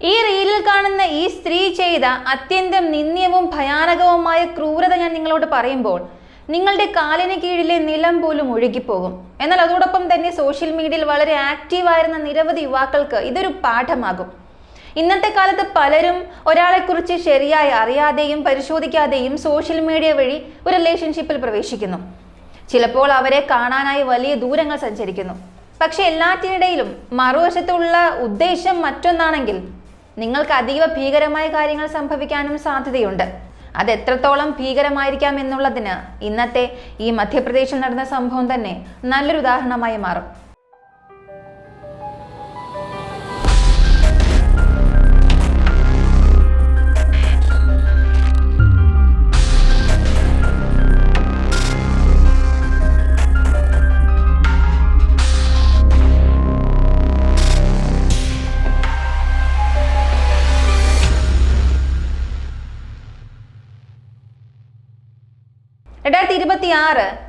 ഈ റീലിൽ കാണുന്ന ഈ സ്ത്രീ ചെയ്ത അത്യന്തം നിന്ദ്യവും ഭയാനകവുമായ ക്രൂരത ഞാൻ നിങ്ങളോട് പറയുമ്പോൾ നിങ്ങളുടെ കാലിന് കീഴിലെ നിലം പോലും ഒഴുകിപ്പോകും. എന്നാൽ അതോടൊപ്പം തന്നെ സോഷ്യൽ മീഡിയയിൽ വളരെ ആക്റ്റീവായിരുന്ന നിരവധി യുവാക്കൾക്ക് ഇതൊരു പാഠമാകും. ഇന്നത്തെ കാലത്ത് പലരും ഒരാളെക്കുറിച്ച് ശരിയായി അറിയാതെയും പരിശോധിക്കാതെയും സോഷ്യൽ മീഡിയ വഴി ഒരു റിലേഷൻഷിപ്പിൽ പ്രവേശിക്കുന്നു. ചിലപ്പോൾ അവരെ കാണാനായി വലിയ ദൂരങ്ങൾ സഞ്ചരിക്കുന്നു. പക്ഷെ എല്ലാറ്റിനിടയിലും മറുവശത്തുള്ള ഉദ്ദേശം മറ്റൊന്നാണെങ്കിൽ നിങ്ങൾക്ക് അതീവ ഭീകരമായ കാര്യങ്ങൾ സംഭവിക്കാനും സാധ്യതയുണ്ട്. അത് എത്രത്തോളം ഭീകരമായിരിക്കാം എന്നുള്ളതിന് ഇന്നത്തെ ഈ മധ്യപ്രദേശിൽ നടന്ന സംഭവം തന്നെ നല്ലൊരു ഉദാഹരണമായി മാറും.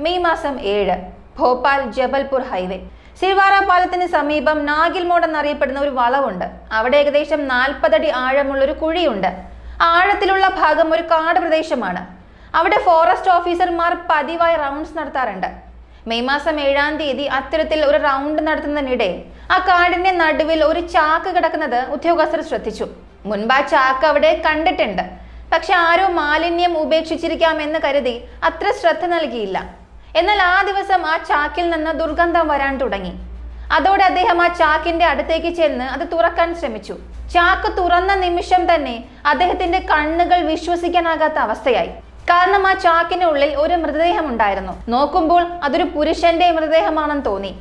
മെയ് മാസം 7 ഭോപ്പാൽ ജബൽപൂർ ഹൈവേ സിർവാര പാലത്തിന് സമീപം നാഗിൽ മോഡ് എന്നറിയപ്പെടുന്ന ഒരു വളവുണ്ട്. അവിടെ ഏകദേശം 40 അടി ആഴമുള്ള ഒരു കുഴിയുണ്ട്. ആഴത്തിലുള്ള ഭാഗം ഒരു കാട് പ്രദേശമാണ്. അവിടെ ഫോറസ്റ്റ് ഓഫീസർമാർ പതിവായി റൗണ്ട്സ് നടത്താറുണ്ട്. മെയ് മാസം 7-ാം തീയതി അത്തരത്തിൽ ഒരു റൗണ്ട് നടത്തുന്നതിനിടെ ആ കാടിന്റെ നടുവിൽ ഒരു ചാക്ക് കിടക്കുന്നത് ഉദ്യോഗസ്ഥർ ശ്രദ്ധിച്ചു. മുൻപ് ആ ചാക്ക് അവിടെ കണ്ടിട്ടുണ്ട്. പക്ഷെ ആരോ മാലിന്യം ഉപേക്ഷിച്ചിരിക്കാമെന്ന് കരുതി അത്ര ശ്രദ്ധ നൽകിയില്ല. എന്നാൽ ആ ദിവസം ആ ചാക്കിൽ നിന്ന് ദുർഗന്ധം വരാൻ തുടങ്ങി. അതോടെ അദ്ദേഹം ആ ചാക്കിന്റെ അടുത്തേക്ക് ചെന്ന് അത് തുറക്കാൻ ശ്രമിച്ചു. ചാക്ക് തുറന്ന നിമിഷം തന്നെ അദ്ദേഹത്തിന്റെ കണ്ണുകൾ വിശ്വസിക്കാനാകാത്ത അവസ്ഥയായി. കാരണം ആ ചാക്കിനുള്ളിൽ ഒരു മൃതദേഹം ഉണ്ടായിരുന്നു. നോക്കുമ്പോൾ അതൊരു പുരുഷന്റെ മൃതദേഹമാണെന്ന് തോന്നി.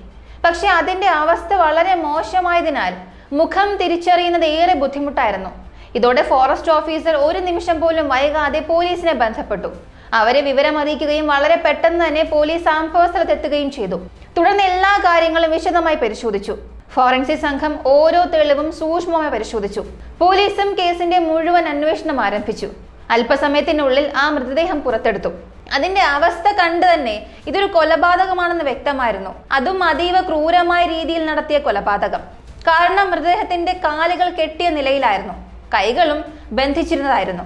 പക്ഷെ അതിന്റെ അവസ്ഥ വളരെ മോശമായതിനാൽ മുഖം തിരിച്ചറിയുന്നത് ഏറെ ബുദ്ധിമുട്ടായിരുന്നു. ഇതോടെ ഫോറസ്റ്റ് ഓഫീസർ ഒരു നിമിഷം പോലും വൈകാതെ പോലീസിനെ ബന്ധപ്പെട്ടു. അവരെ വിവരം അറിയിക്കുകയും വളരെ പെട്ടെന്ന് തന്നെ പോലീസ് സംഭവസ്ഥലത്തെത്തുകയും ചെയ്തു. തുടർന്ന് എല്ലാ കാര്യങ്ങളും വിശദമായി പരിശോധിച്ചു. ഫോറൻസിക് സംഘം ഓരോ തെളിവും സൂക്ഷ്മമായി പരിശോധിച്ചു. പോലീസും കേസിന്റെ മുഴുവൻ അന്വേഷണം ആരംഭിച്ചു. അല്പസമയത്തിനുള്ളിൽ ആ മൃതദേഹം പുറത്തെടുത്തു. അതിന്റെ അവസ്ഥ കണ്ടു തന്നെ ഇതൊരു കൊലപാതകമാണെന്ന് വ്യക്തമായിരുന്നു. അതും അതീവ ക്രൂരമായ രീതിയിൽ നടത്തിയ കൊലപാതകം. കാരണം മൃതദേഹത്തിന്റെ കാലുകൾ കെട്ടിയ നിലയിലായിരുന്നു. കൈകളും ബന്ധിച്ചിരുന്നതായിരുന്നു.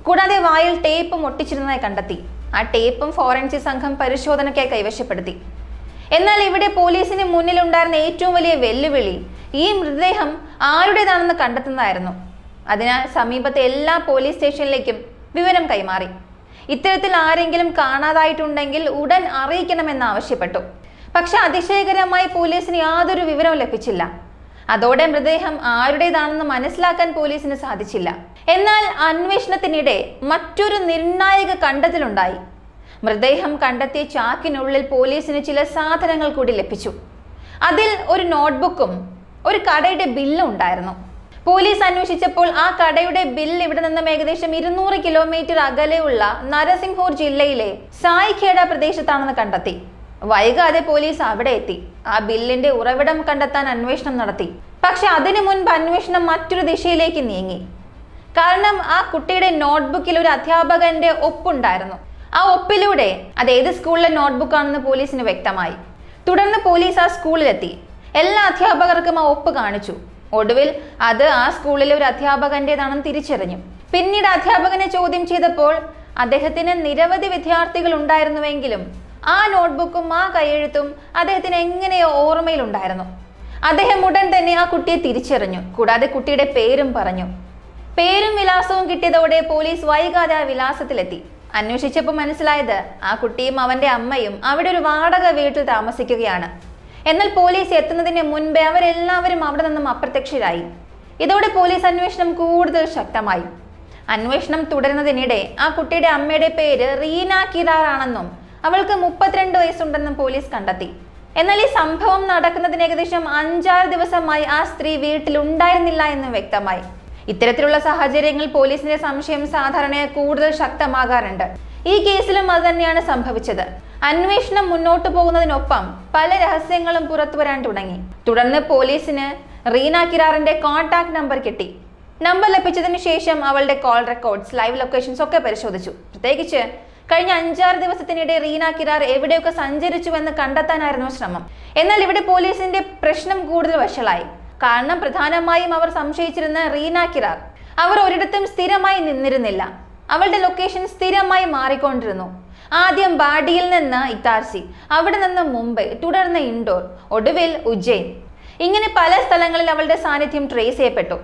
കൂടാതെ വായിൽ ടേപ്പും ഒട്ടിച്ചിരുന്നതായി കണ്ടെത്തി. ആ ടേപ്പും ഫോറൻസിക് സംഘം പരിശോധനയ്ക്കായി കൈവശപ്പെടുത്തി. എന്നാൽ ഇവിടെ പോലീസിന് മുന്നിലുണ്ടായിരുന്ന ഏറ്റവും വലിയ വെല്ലുവിളി ഈ മൃതദേഹം ആരുടേതാണെന്ന് കണ്ടെത്തുന്നതായിരുന്നു. അതിനാൽ സമീപത്തെ എല്ലാ പോലീസ് സ്റ്റേഷനിലേക്കും വിവരം കൈമാറി. ഇത്തരത്തിൽ ആരെങ്കിലും കാണാതായിട്ടുണ്ടെങ്കിൽ ഉടൻ അറിയിക്കണമെന്ന് ആവശ്യപ്പെട്ടു. പക്ഷെ അതിശയകരമായി പോലീസിന് യാതൊരു വിവരവും ലഭിച്ചില്ല. അതോടെ മൃതദേഹം ആരുടേതാണെന്ന് മനസ്സിലാക്കാൻ പോലീസിന് സാധിച്ചില്ല. എന്നാൽ അന്വേഷണത്തിനിടെ മറ്റൊരു നിർണായക കണ്ടെത്തലുണ്ടായി. മൃതദേഹം കണ്ടെത്തിയ ചാക്കിനുള്ളിൽ പോലീസിന് ചില സാധനങ്ങൾ കൂടി ലഭിച്ചു. അതിൽ ഒരു നോട്ട്ബുക്കും ഒരു കടയുടെ ബില്ലും ഉണ്ടായിരുന്നു. പോലീസ് അന്വേഷിച്ചപ്പോൾ ആ കടയുടെ ബില്ല് ഇവിടെ നിന്നും ഏകദേശം 200 കിലോമീറ്റർ അകലെയുള്ള നരസിംഹൂർ ജില്ലയിലെ സായിഖേഡ പ്രദേശത്താണെന്ന് കണ്ടെത്തി. വൈകാതെ പോലീസ് അവിടെ എത്തി. ആ ബില്ലിന്റെ ഉറവിടം കണ്ടെത്താൻ അന്വേഷണം നടത്തി. പക്ഷെ അതിനു മുൻപ് അന്വേഷണം മറ്റൊരു ദിശയിലേക്ക് നീങ്ങി. കാരണം ആ കുട്ടിയുടെ നോട്ട്ബുക്കിൽ ഒരു അധ്യാപകന്റെ ഒപ്പുണ്ടായിരുന്നു. ആ ഒപ്പിലൂടെ അത് ഏത് സ്കൂളിലെ നോട്ട്ബുക്കാണെന്ന് പോലീസിന് വ്യക്തമായി. തുടർന്ന് പോലീസ് ആ സ്കൂളിലെത്തി. എല്ലാ അധ്യാപകർക്കും ആ ഒപ്പ് കാണിച്ചു. ഒടുവിൽ അത് ആ സ്കൂളിലെ ഒരു അധ്യാപകന്റേതാണെന്ന് തിരിച്ചറിഞ്ഞു. പിന്നീട് അധ്യാപകനെ ചോദ്യം ചെയ്തപ്പോൾ അദ്ദേഹത്തിന് നിരവധി വിദ്യാർത്ഥികൾ ഉണ്ടായിരുന്നുവെങ്കിലും ആ നോട്ട്ബുക്കും ആ കൈയെഴുത്തും അദ്ദേഹത്തിന് എങ്ങനെയോ ഓർമ്മയിലുണ്ടായിരുന്നു. അദ്ദേഹം ഉടൻ തന്നെ ആ കുട്ടിയെ തിരിച്ചറിഞ്ഞു. കൂടാതെ കുട്ടിയുടെ പേരും പറഞ്ഞു. പേരും വിലാസവും കിട്ടിയതോടെ പോലീസ് വൈകാതെ ആ വിലാസത്തിലെത്തി. അന്വേഷിച്ചപ്പോൾ മനസ്സിലായത് ആ കുട്ടിയും അവന്റെ അമ്മയും അവിടെ ഒരു വാടക വീട്ടിൽ താമസിക്കുകയാണ്. എന്നാൽ പോലീസ് എത്തുന്നതിന് മുൻപേ അവരെല്ലാവരും അവിടെ നിന്നും അപ്രത്യക്ഷരായി. ഇതോടെ പോലീസ് അന്വേഷണം കൂടുതൽ ശക്തമായി. അന്വേഷണം തുടരുന്നതിനിടെ ആ കുട്ടിയുടെ അമ്മയുടെ പേര് റീന കിരാർ ആണെന്നും അവൾക്ക് 32 വയസ്സുണ്ടെന്നും പോലീസ് കണ്ടെത്തി. എന്നാൽ ഈ സംഭവം നടക്കുന്നതിന് ഏകദേശം 5-6 ദിവസമായി ആ സ്ത്രീ വീട്ടിൽ ഉണ്ടായിരുന്നില്ല എന്നും വ്യക്തമായി. ഇത്തരത്തിലുള്ള സാഹചര്യങ്ങളിൽ പോലീസിന്റെ സംശയം സാധാരണ കൂടുതൽ ശക്തമാകാറുണ്ട്. ഈ കേസിലും അത് തന്നെയാണ് സംഭവിച്ചത്. അന്വേഷണം മുന്നോട്ടു പോകുന്നതിനൊപ്പം പല രഹസ്യങ്ങളും പുറത്തു വരാൻ തുടങ്ങി. തുടർന്ന് പോലീസിന് റീന കിരാറിന്റെ കോൺടാക്ട് നമ്പർ കിട്ടി. നമ്പർ ലഭിച്ചതിന് ശേഷം അവളുടെ കോൾ റെക്കോർഡ്സ്, ലൈവ് ലൊക്കേഷൻസ് ഒക്കെ പരിശോധിച്ചു. പ്രത്യേകിച്ച് കഴിഞ്ഞ 5-6 ദിവസത്തിനിടെ റീന കിരാർ എവിടെയൊക്കെ സഞ്ചരിച്ചുവെന്ന് കണ്ടെത്താനായിരുന്നു ശ്രമം. എന്നാൽ ഇവിടെ പോലീസിന്റെ പ്രശ്നം കൂടുതൽ വഷളായി. കാരണം പ്രധാനമായും അവർ സംശയിച്ചിരുന്ന റീന കിരാർ. അവർ ഒരിടത്തും സ്ഥിരമായി നിന്നിരുന്നില്ല. അവളുടെ ലൊക്കേഷൻ സ്ഥിരമായി മാറിക്കൊണ്ടിരുന്നു. ആദ്യം ബാഡിയിൽ നിന്ന് ഇത്താർസി, അവിടെ നിന്ന് മുംബൈ, തുടർന്ന് ഇൻഡോർ, ഒടുവിൽ ഉജ്ജയിൻ. ഇങ്ങനെ പല സ്ഥലങ്ങളിൽ അവളുടെ സാന്നിധ്യം ട്രേസ് ചെയ്യപ്പെട്ടു.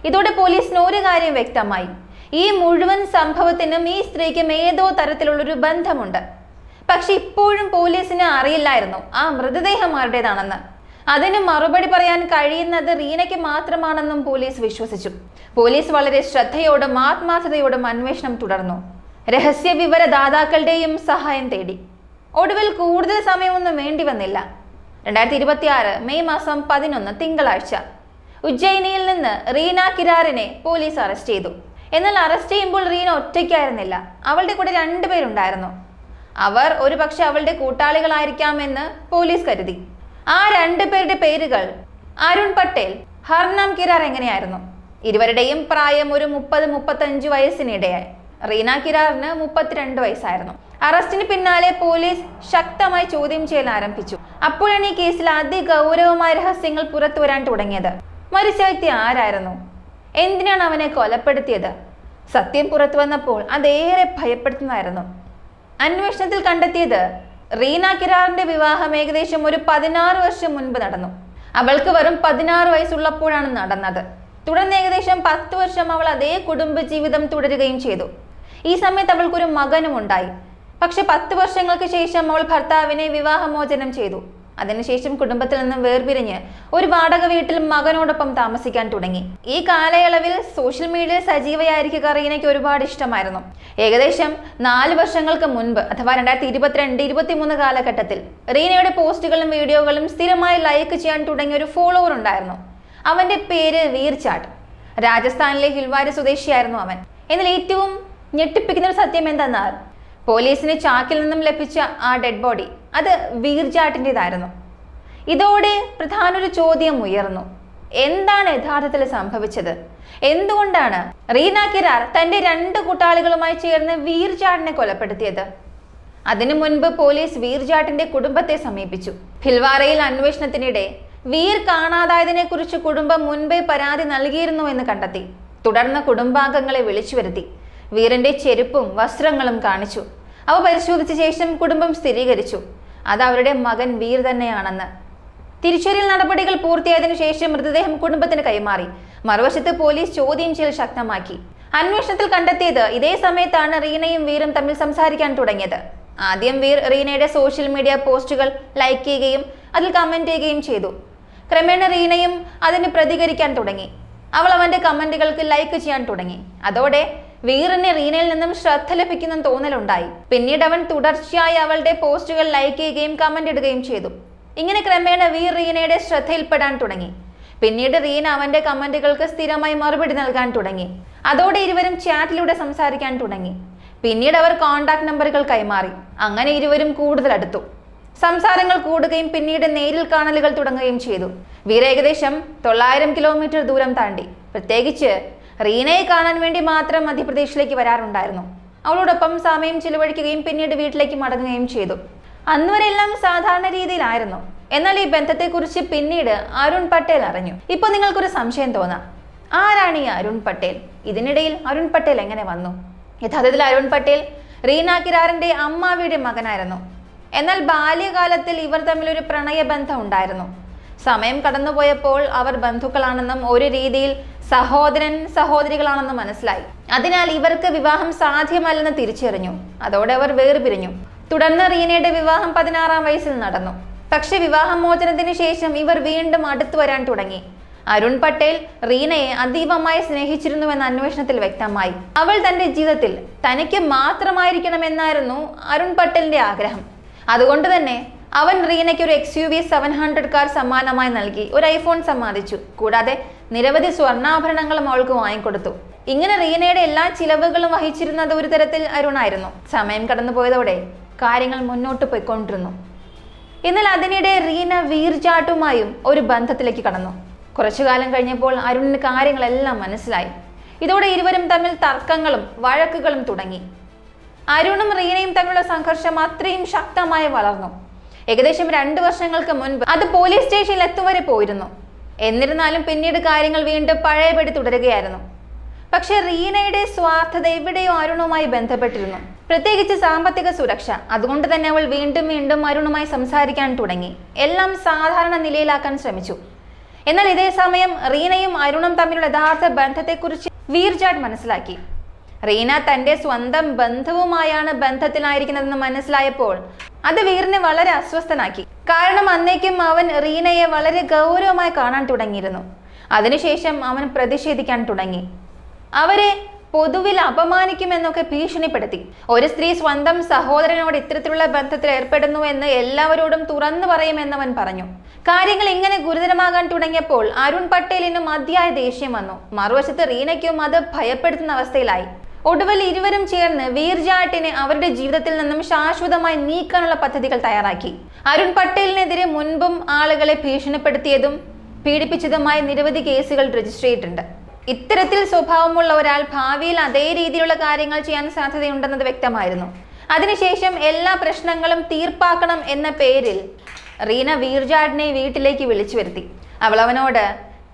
ഇതോടെ പോലീസിന് ഒരു കാര്യം വ്യക്തമായി: ഈ മുഴുവൻ സംഭവത്തിനും ഈ സ്ത്രീക്കും ഏതോ തരത്തിലുള്ളൊരു ബന്ധമുണ്ട്. പക്ഷെ ഇപ്പോഴും പോലീസിന് അറിയില്ലായിരുന്നു ആ മൃതദേഹം ആരുടേതാണെന്ന്. അതിന് മറുപടി പറയാൻ കഴിയുന്നത് റീനയ്ക്ക് മാത്രമാണെന്നും പോലീസ് വിശ്വസിച്ചു. പോലീസ് വളരെ ശ്രദ്ധയോടും ആത്മാർത്ഥതയോടും അന്വേഷണം തുടർന്നു. രഹസ്യ വിവര ദാതാക്കളുടെയും സഹായം തേടി. ഒടുവിൽ കൂടുതൽ സമയമൊന്നും വേണ്ടി വന്നില്ല. 2026 മെയ് മാസം 11 തിങ്കളാഴ്ച ഉജ്ജയിനിയിൽ നിന്ന് റീന കിരാറിനെ പോലീസ് അറസ്റ്റ് ചെയ്തു. എന്നാൽ അറസ്റ്റ് ചെയ്യുമ്പോൾ റീന ഒറ്റയ്ക്കായിരുന്നില്ല. അവളുടെ കൂടെ 2 പേരുണ്ടായിരുന്നു. അവർ ഒരുപക്ഷെ അവളുടെ കൂട്ടാളികളായിരിക്കാമെന്ന് പോലീസ് കരുതി. ആ 2 പേരുടെ പേരുകൾ അരുൺ പട്ടേൽ, ഹർനാം കിരാർ എങ്ങനെയായിരുന്നു. ഇരുവരുടെയും പ്രായം ഒരു 30-35 വയസ്സിനിടെയായി. റീന കിരാറിന് 32 വയസ്സായിരുന്നു. അറസ്റ്റിന് പിന്നാലെ പോലീസ് ശക്തമായി ചോദ്യം ചെയ്യൽ ആരംഭിച്ചു. അപ്പോഴാണ് ഈ കേസിൽ അതിഗൗരവമായ രഹസ്യങ്ങൾ പുറത്തു വരാൻ തുടങ്ങിയത്. മരിച്ച വ്യക്തി ആരായിരുന്നു? എന്തിനാണ് അവനെ കൊലപ്പെടുത്തിയത്? സത്യം പുറത്തു വന്നപ്പോൾ അതേറെ ഭയപ്പെടുത്തുന്നതായിരുന്നു. അന്വേഷണത്തിൽ കണ്ടെത്തിയത് റീന കിരാറിന്റെ വിവാഹം ഏകദേശം ഒരു 16 വർഷം മുൻപ് നടന്നു. അവൾക്ക് വെറും 16 വയസ്സുള്ളപ്പോഴാണ് നടന്നത്. തുടർന്ന് ഏകദേശം 10 വർഷം അവൾ അതേ കുടുംബജീവിതം തുടരുകയും ചെയ്തു. ഈ സമയത്ത് അവൾക്കൊരു മകനും ഉണ്ടായി. പക്ഷെ 10 വർഷങ്ങൾക്ക് ശേഷം അവൾ ഭർത്താവിനെ വിവാഹമോചനം ചെയ്തു. അതിനുശേഷം കുടുംബത്തിൽ നിന്നും വേർപിരിഞ്ഞ് ഒരു വാടക വീട്ടിൽ മകനോടൊപ്പം താമസിക്കാൻ തുടങ്ങി. ഈ കാലയളവിൽ സോഷ്യൽ മീഡിയയിൽ സജീവയായിരിക്കുക റീനയ്ക്ക് ഒരുപാട് ഇഷ്ടമായിരുന്നു. ഏകദേശം 4 വർഷങ്ങൾക്ക് മുൻപ്, അഥവാ 2022-23 കാലഘട്ടത്തിൽ റീനയുടെ പോസ്റ്റുകളും വീഡിയോകളും സ്ഥിരമായി ലൈക്ക് ചെയ്യാൻ തുടങ്ങിയ ഒരു ഫോളോവർ ഉണ്ടായിരുന്നു. അവന്റെ പേര് വീർ ചാട്ട്. രാജസ്ഥാനിലെ ഹിൽവാരി സ്വദേശിയായിരുന്നു അവൻ. എന്നാൽ ഏറ്റവും ഞെട്ടിപ്പിക്കുന്ന ഒരു സത്യം എന്തെന്നാൽ, പോലീസിന് ചാക്കിൽ നിന്നും ലഭിച്ച ആ ഡെഡ് ബോഡി അത് വീർ ചാട്ടിൻ്റെതായിരുന്നു. ഇതോടെ പ്രധാന ഒരു ചോദ്യം ഉയർന്നു: എന്താണ് യഥാർത്ഥത്തിൽ സംഭവിച്ചത്? എന്തുകൊണ്ടാണ് റീന കിരാർ തന്റെ 2 കൂട്ടാളികളുമായി ചേർന്ന് വീർ ചാട്ടിനെ കൊലപ്പെടുത്തിയത്? അതിനു മുൻപ് പോലീസ് വീർ ചാട്ടിന്റെ കുടുംബത്തെ സമീപിച്ചു. ഭിൽവാരയിൽ അന്വേഷണത്തിനിടെ വീർ കാണാതായതിനെ കുറിച്ച് കുടുംബം മുൻപേ പരാതി നൽകിയിരുന്നു എന്ന് കണ്ടെത്തി. തുടർന്ന് കുടുംബാംഗങ്ങളെ വിളിച്ചു വരുത്തി. വീറിന്റെ ചെരുപ്പും വസ്ത്രങ്ങളും കാണിച്ചു. അവ പരിശോധിച്ച ശേഷം കുടുംബം സ്ഥിരീകരിച്ചു അത് അവരുടെ മകൻ വീർ തന്നെയാണെന്ന്. തിരിച്ചറിയൽ നടപടികൾ പൂർത്തിയായതിനു ശേഷം മൃതദേഹം കുടുംബത്തിന് കൈമാറി. മറുവശത്ത് പോലീസ് ചോദ്യം ചെയ്യൽ ശക്തമാക്കി. അന്വേഷണത്തിൽ കണ്ടെത്തിയത് ഇതേ സമയത്താണ് റീനയും വീറും തമ്മിൽ സംസാരിക്കാൻ തുടങ്ങിയത്. ആദ്യം വീർ റീനയുടെ സോഷ്യൽ മീഡിയ പോസ്റ്റുകൾ ലൈക്ക് ചെയ്യുകയും അതിൽ കമന്റ് ചെയ്യുകയും ചെയ്തു. ക്രമേണ റീനയും അതിന് പ്രതികരിക്കാൻ തുടങ്ങി. അവൾ അവന്റെ കമന്റുകൾക്ക് ലൈക്ക് ചെയ്യാൻ തുടങ്ങി. അതോടെ വീറിന് റീനയിൽ നിന്നും ശ്രദ്ധ ലഭിക്കുന്ന തോന്നലുണ്ടായി. പിന്നീട് അവൻ തുടർച്ചയായി അവളുടെ പോസ്റ്റുകൾ ലൈക്ക് ചെയ്യുകയും കമന്റ് ഇടുകയും ചെയ്തു. ഇങ്ങനെ ക്രമേണ വീർ റീനയുടെ ശ്രദ്ധയിൽപ്പെടാൻ തുടങ്ങി. പിന്നീട് റീന അവന്റെ കമന്റുകൾക്ക് സ്ഥിരമായി മറുപടി നൽകാൻ തുടങ്ങി. അതോടെ ഇരുവരും ചാറ്റിലൂടെ സംസാരിക്കാൻ തുടങ്ങി. പിന്നീട് അവർ കോൺടാക്ട് നമ്പറുകൾ കൈമാറി. അങ്ങനെ ഇരുവരും കൂടുതൽ അടുത്തു. സംസാരങ്ങൾ കൂടുകയും പിന്നീട് നേരിൽ കാണലുകൾ തുടങ്ങുകയും ചെയ്തു. വീർ ഏകദേശം 900 കിലോമീറ്റർ ദൂരം താണ്ടി. പ്രത്യേകിച്ച് റീനയെ കാണാൻ വേണ്ടി മാത്രം മധ്യപ്രദേശിലേക്ക് വരാറുണ്ടായിരുന്നു. അവളോടൊപ്പം സമയം ചിലവഴിക്കുകയും പിന്നീട് വീട്ടിലേക്ക് മടങ്ങുകയും ചെയ്തു. അന്നുവരെ എല്ലാം സാധാരണ രീതിയിലായിരുന്നു. എന്നാൽ ഈ ബന്ധത്തെക്കുറിച്ച് പിന്നീട് അരുൺ പട്ടേൽ അറിഞ്ഞു. ഇപ്പൊ നിങ്ങൾക്കൊരു സംശയം തോന്നാം, ആരാണ് ഈ അരുൺ പട്ടേൽ? ഇതിനിടയിൽ അരുൺ പട്ടേൽ എങ്ങനെ വന്നു? യഥാർത്ഥത്തിൽ അരുൺ പട്ടേൽ റീന കിരാറിന്റെ അമ്മാവിയുടെ മകനായിരുന്നു. എന്നാൽ ബാല്യകാലത്തിൽ ഇവർ തമ്മിൽ ഒരു പ്രണയബന്ധം ഉണ്ടായിരുന്നു. സമയം കടന്നുപോയപ്പോൾ അവർ ബന്ധുക്കളാണെന്നും ഒരു രീതിയിൽ സഹോദരൻ സഹോദരികളാണെന്നും മനസ്സിലായി. അതിനാൽ ഇവർക്ക് വിവാഹം സാധ്യമല്ലെന്ന് തിരിച്ചറിഞ്ഞു. അതോടെ അവർ വേർപിരിഞ്ഞു. തുടർന്ന് റീനയുടെ വിവാഹം 16-ാം വയസ്സിൽ നടന്നു. പക്ഷെ വിവാഹമോചനത്തിന് ശേഷം ഇവർ വീണ്ടും അടുത്തു വരാൻ തുടങ്ങി. അരുൺ പട്ടേൽ റീനയെ അതീവമായി സ്നേഹിച്ചിരുന്നുവെന്ന അന്വേഷണത്തിൽ വ്യക്തമായി. അവൾ തന്റെ ജീവിതത്തിൽ തനിക്ക് മാത്രമായിരിക്കണമെന്നായിരുന്നു അരുൺ പട്ടേലിന്റെ ആഗ്രഹം. അതുകൊണ്ട് തന്നെ അവൻ റീനയ്ക്ക് ഒരു XUV 700 കാർ സമ്മാനമായി നൽകി. ഒരു iPhone സമ്മാനിച്ചു. കൂടാതെ നിരവധി സ്വർണ്ണാഭരണങ്ങളും അവൾക്ക് വാങ്ങിക്കൊടുത്തു. ഇങ്ങനെ റീനയുടെ എല്ലാ ചിലവുകളും വഹിച്ചിരുന്നത് ഒരു തരത്തിൽ അരുണായിരുന്നു. സമയം കടന്നുപോയതോടെ കാര്യങ്ങൾ മുന്നോട്ട് പോയിക്കൊണ്ടിരുന്നു. എന്നാൽ അതിനിടെ റീന വീർ ചാട്ടുമായും ഒരു ബന്ധത്തിലേക്ക് കടന്നു. കുറച്ചു കാലം കഴിഞ്ഞപ്പോൾ അരുണിന് കാര്യങ്ങളെല്ലാം മനസ്സിലായി. ഇതോടെ ഇരുവരും തമ്മിൽ തർക്കങ്ങളും വഴക്കുകളും തുടങ്ങി. അരുണും റീനയും തമ്മിലുള്ള സംഘർഷം അത്രയും ശക്തമായി വളർന്നു. ഏകദേശം 2 വർഷങ്ങൾക്ക് മുൻപ് അത് പോലീസ് സ്റ്റേഷനിൽ എത്തുവരെ പോയിരുന്നു. എന്നിരുന്നാലും പിന്നീട് കാര്യങ്ങൾ വീണ്ടും പഴയപടി തുടരുകയായിരുന്നു. പക്ഷെ റീനയുടെ സ്വാർത്ഥത എവിടെയോ അരുണുമായി ബന്ധപ്പെട്ടിരുന്നു, പ്രത്യേകിച്ച് സാമ്പത്തിക സുരക്ഷ. അതുകൊണ്ട് തന്നെ അവൾ വീണ്ടും വീണ്ടും അരുണുമായി സംസാരിക്കാൻ തുടങ്ങി, എല്ലാം സാധാരണ നിലയിലാക്കാൻ ശ്രമിച്ചു. എന്നാൽ ഇതേ സമയം റീനയും അരുണും തമ്മിലുള്ള യഥാർത്ഥ ബന്ധത്തെക്കുറിച്ച് വീർജാഡ് മനസ്സിലാക്കി. റീന തന്റെ സ്വന്തം ബന്ധുവുമായാണ് ബന്ധത്തിലായിരിക്കുന്നതെന്ന് മനസ്സിലായപ്പോൾ അത് വീറിനെ വളരെ അസ്വസ്ഥനാക്കി. കാരണം അന്നേക്കും അവൻ റീനയെ വളരെ ഗൗരവമായി കാണാൻ തുടങ്ങിയിരുന്നു. അതിനുശേഷം അവൻ പ്രതിഷേധിക്കാൻ തുടങ്ങി. അവരെ പൊതുവിൽ അപമാനിക്കുമെന്നൊക്കെ ഭീഷണിപ്പെടുത്തി. ഒരു സ്ത്രീ സ്വന്തം സഹോദരനോട് ഇത്തരത്തിലുള്ള ബന്ധത്തിൽ ഏർപ്പെടുന്നു എന്ന് എല്ലാവരോടും തുറന്നു പറയുമെന്നവൻ പറഞ്ഞു. കാര്യങ്ങൾ ഇങ്ങനെ ഗുരുതരമാകാൻ തുടങ്ങിയപ്പോൾ അരുൺ പട്ടേലിനും മതിയായ ദേഷ്യം വന്നു. മറുവശത്ത് റീനയ്ക്കും അത് ഭയപ്പെടുത്തുന്ന അവസ്ഥയിലായി. ഒടുവിൽ ഇരുവരും ചേർന്ന് വീർജാട്ടിനെ അവരുടെ ജീവിതത്തിൽ നിന്നും ശാശ്വതമായി നീക്കാനുള്ള പദ്ധതികൾ തയ്യാറാക്കി. അരുൺ പട്ടേലിനെതിരെ മുൻപും ആളുകളെ ഭീഷണിപ്പെടുത്തിയതും പീഡിപ്പിച്ചതുമായ നിരവധി കേസുകൾ രജിസ്റ്റർ ചെയ്തിട്ടുണ്ട്. ഇത്തരത്തിൽ സ്വഭാവമുള്ള ഒരാൾ ഭാവിയിൽ അതേ രീതിയിലുള്ള കാര്യങ്ങൾ ചെയ്യാൻ സാധ്യതയുണ്ടെന്നത് വ്യക്തമായിരുന്നു. അതിനുശേഷം എല്ലാ പ്രശ്നങ്ങളും തീർപ്പാക്കണം എന്ന പേരിൽ റീന വീർജാഡിനെ വീട്ടിലേക്ക് വിളിച്ചു വരുത്തി. അവൾ അവനോട്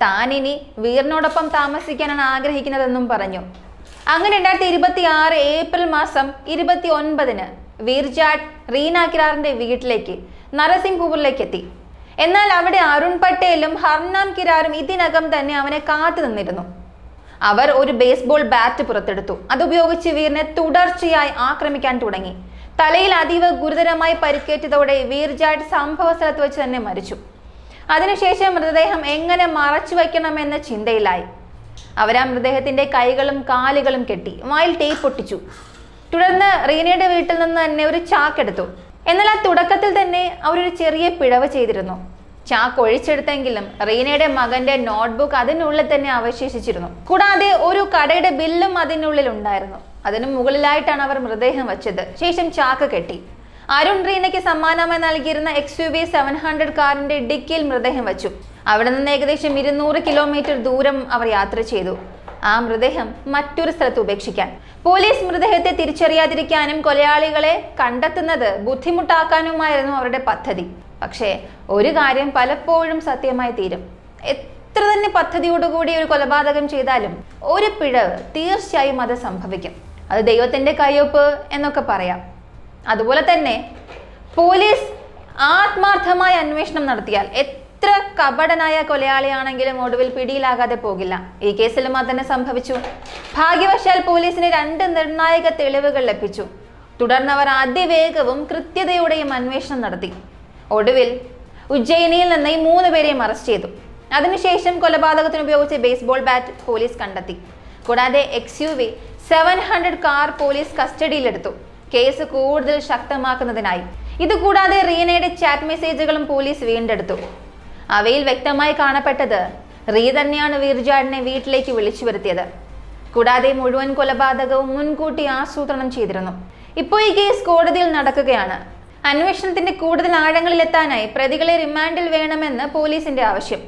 താൻ ഇനി വീറിനോടൊപ്പം താമസിക്കാനാണ് ആഗ്രഹിക്കുന്നതെന്നും പറഞ്ഞു. അങ്ങനെ 2026 ഏപ്രിൽ മാസം 29 വീർജാഡ് റീന കിരാറിന്റെ വീട്ടിലേക്ക് നരസിംഹപൂരിലേക്ക് എത്തി. എന്നാൽ അവിടെ അരുൺ പട്ടേലും ഹർനാം കിരാറും ഇതിനകം തന്നെ അവനെ കാത്തു നിന്നിരുന്നു. അവർ ഒരു ബേസ്ബോൾ ബാറ്റ് പുറത്തെടുത്തു. അതുപയോഗിച്ച് വീറിനെ തുടർച്ചയായി ആക്രമിക്കാൻ തുടങ്ങി. തലയിൽ അതീവ ഗുരുതരമായി പരിക്കേറ്റതോടെ വീർജാഡ് സംഭവ സ്ഥലത്ത് വെച്ച് തന്നെ മരിച്ചു. അതിനുശേഷം മൃതദേഹം എങ്ങനെ മറച്ചു വയ്ക്കണമെന്ന ചിന്തയിലായി. അവർ ആ മൃതദേഹത്തിന്റെ കൈകളും കാലുകളും കെട്ടി വായിൽ ടേപ്പ് ഒട്ടിച്ചു. തുടർന്ന് റീനയുടെ വീട്ടിൽ നിന്ന് തന്നെ ഒരു ചാക്കെടുത്തു. എന്നാൽ ആ തുടക്കത്തിൽ തന്നെ അവരൊരു ചെറിയ പിഴവ് ചെയ്തിരുന്നു. ചാക്ക് ഒഴിച്ചെടുത്തെങ്കിലും റീനയുടെ മകന്റെ നോട്ട്ബുക്ക് അതിനുള്ളിൽ തന്നെ അവശേഷിച്ചിരുന്നു. കൂടാതെ ഒരു കടയുടെ ബില്ലും അതിനുള്ളിൽ ഉണ്ടായിരുന്നു. അതിനു മുകളിലായിട്ടാണ് അവർ മൃതദേഹം വെച്ചത്. ശേഷം ചാക്ക് കെട്ടി അരുൺ റീനയ്ക്ക് സമ്മാനമായി നൽകിയിരുന്ന XUV 700 കാറിന്റെ ഡിക്കിയിൽ മൃതദേഹം വെച്ചു. അവിടെ നിന്ന് ഏകദേശം 200 കിലോമീറ്റർ ദൂരം അവർ യാത്ര ചെയ്തു, ആ മൃതദേഹം മറ്റൊരു സ്ഥലത്ത് ഉപേക്ഷിക്കാൻ. പോലീസ് മൃതദേഹത്തെ തിരിച്ചറിയാതിരിക്കാനും കൊലയാളികളെ കണ്ടെത്തുന്നത് ബുദ്ധിമുട്ടാക്കാനുമായിരുന്നു അവരുടെ പദ്ധതി. പക്ഷേ ഒരു കാര്യം പലപ്പോഴും സത്യമായി തീരും. എത്ര തന്നെ പദ്ധതിയോടുകൂടി ഒരു കൊലപാതകം ചെയ്താലും ഒരു പിഴവ് തീർച്ചയായും അത് സംഭവിക്കും. അത് ദൈവത്തിന്റെ കയ്യൊപ്പ് എന്നൊക്കെ പറയാം. അതുപോലെ തന്നെ പോലീസ് ആത്മാർത്ഥമായ അന്വേഷണം നടത്തിയാൽ എത്ര കപടനായ കൊലയാളിയാണെങ്കിലും ഒടുവിൽ പിടിയിലാകാതെ പോകില്ല. ഈ കേസിലും അത് തന്നെ സംഭവിച്ചു. ഭാഗ്യവശാൽ പോലീസിന് 2 നിർണായക തെളിവുകൾ ലഭിച്ചു. തുടർന്ന് അവർ അതിവേഗവും കൃത്യതയോടെയും അന്വേഷണം നടത്തി. ഒടുവിൽ ഉജ്ജയിനിയിൽ നിന്ന് ഈ 3 പേരെയും അറസ്റ്റ് ചെയ്തു. അതിനുശേഷം കൊലപാതകത്തിന് ഉപയോഗിച്ച ബേസ്ബോൾ ബാറ്റ് പോലീസ് കണ്ടെത്തി. കൂടാതെ XUV 700 കാർ പോലീസ് കസ്റ്റഡിയിലെടുത്തു, കേസ് കൂടുതൽ ശക്തമാക്കുന്നതിനായി. ഇതുകൂടാതെ റീനയുടെ ചാറ്റ് മെസ്സേജുകളും പോലീസ് വീണ്ടെടുത്തു. അവയിൽ വ്യക്തമായി കാണപ്പെട്ടത് റീ തന്നെയാണ് വീർജാഡിനെ വീട്ടിലേക്ക് വിളിച്ചു വരുത്തിയത്. കൂടാതെ മുഴുവൻ കൊലപാതകവും മുൻകൂട്ടി ആസൂത്രണം ചെയ്തിരുന്നു. ഇപ്പോൾ ഈ കേസ് കോടതിയിൽ നടക്കുകയാണ്. അന്വേഷണത്തിന്റെ കൂടുതൽ ആഴങ്ങളിലെത്താനായി പ്രതികളെ റിമാൻഡിൽ വേണമെന്ന് പോലീസിന്റെ ആവശ്യം.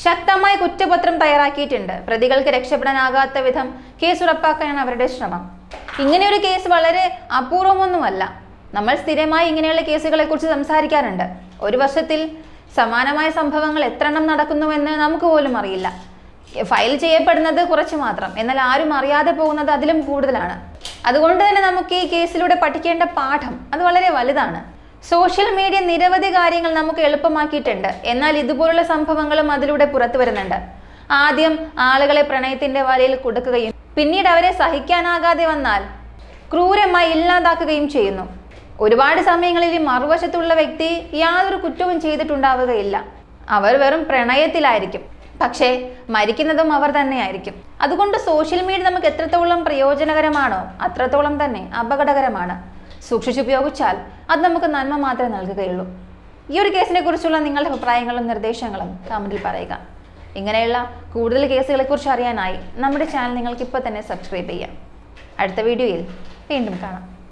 ശക്തമായ കുറ്റപത്രം തയ്യാറാക്കിയിട്ടുണ്ട്. പ്രതികൾക്ക് രക്ഷപ്പെടാനാകാത്ത വിധം കേസ് ഉറപ്പാക്കാനാണ് അവരുടെ ശ്രമം. ഇങ്ങനെയൊരു കേസ് വളരെ അപൂർവമൊന്നുമല്ല. നമ്മൾ സ്ഥിരമായി ഇങ്ങനെയുള്ള കേസുകളെ കുറിച്ച് സംസാരിക്കാറുണ്ട്. ഒരു വർഷത്തിൽ സമാനമായ സംഭവങ്ങൾ എത്രണ്ണം നടക്കുന്നുവെന്ന് നമുക്ക് പോലും അറിയില്ല. ഫയൽ ചെയ്യപ്പെടുന്നത് കുറച്ച് മാത്രം, എന്നാൽ ആരും അറിയാതെ പോകുന്നത് അതിലും കൂടുതലാണ്. അതുകൊണ്ട് തന്നെ നമുക്ക് ഈ കേസിലൂടെ പഠിക്കേണ്ട പാഠം അത് വളരെ വലുതാണ്. സോഷ്യൽ മീഡിയ നിരവധി കാര്യങ്ങൾ നമുക്ക് എളുപ്പമാക്കിയിട്ടുണ്ട്, എന്നാൽ ഇതുപോലുള്ള സംഭവങ്ങളും അതിലൂടെ പുറത്തു വരുന്നുണ്ട്. ആദ്യം ആളുകളെ പ്രണയത്തിന്റെ വലയിൽ കുടുക്കുകയും പിന്നീട് അവരെ സഹിക്കാനാകാതെ വന്നാൽ ക്രൂരമായി ഇല്ലാതാക്കുകയും ചെയ്യുന്നു. ഒരുപാട് സമയങ്ങളിൽ ഈ മറുവശത്തുള്ള വ്യക്തി യാതൊരു കുറ്റവും ചെയ്തിട്ടുണ്ടാവുകയില്ല. അവർ വെറും പ്രണയത്തിലായിരിക്കും, പക്ഷേ മരിക്കുന്നതും അവർ തന്നെയായിരിക്കും. അതുകൊണ്ട് സോഷ്യൽ മീഡിയ നമുക്ക് എത്രത്തോളം പ്രയോജനകരമാണോ അത്രത്തോളം തന്നെ അപകടകരമാണ്. സൂക്ഷിച്ചുപയോഗിച്ചാൽ അത് നമുക്ക് നന്മ മാത്രമേ നൽകുകയുള്ളൂ. ഈ ഒരു കേസിനെ കുറിച്ചുള്ള നിങ്ങളുടെ അഭിപ്രായങ്ങളും നിർദ്ദേശങ്ങളും കമന്റിൽ പറയുക. ഇങ്ങനെയുള്ള കൂടുതൽ കേസുകളെക്കുറിച്ച് അറിയാനായി നമ്മുടെ ചാനൽ നിങ്ങൾക്ക് ഇപ്പോൾ തന്നെ സബ്സ്ക്രൈബ് ചെയ്യാം. അടുത്ത വീഡിയോയിൽ വീണ്ടും കാണാം.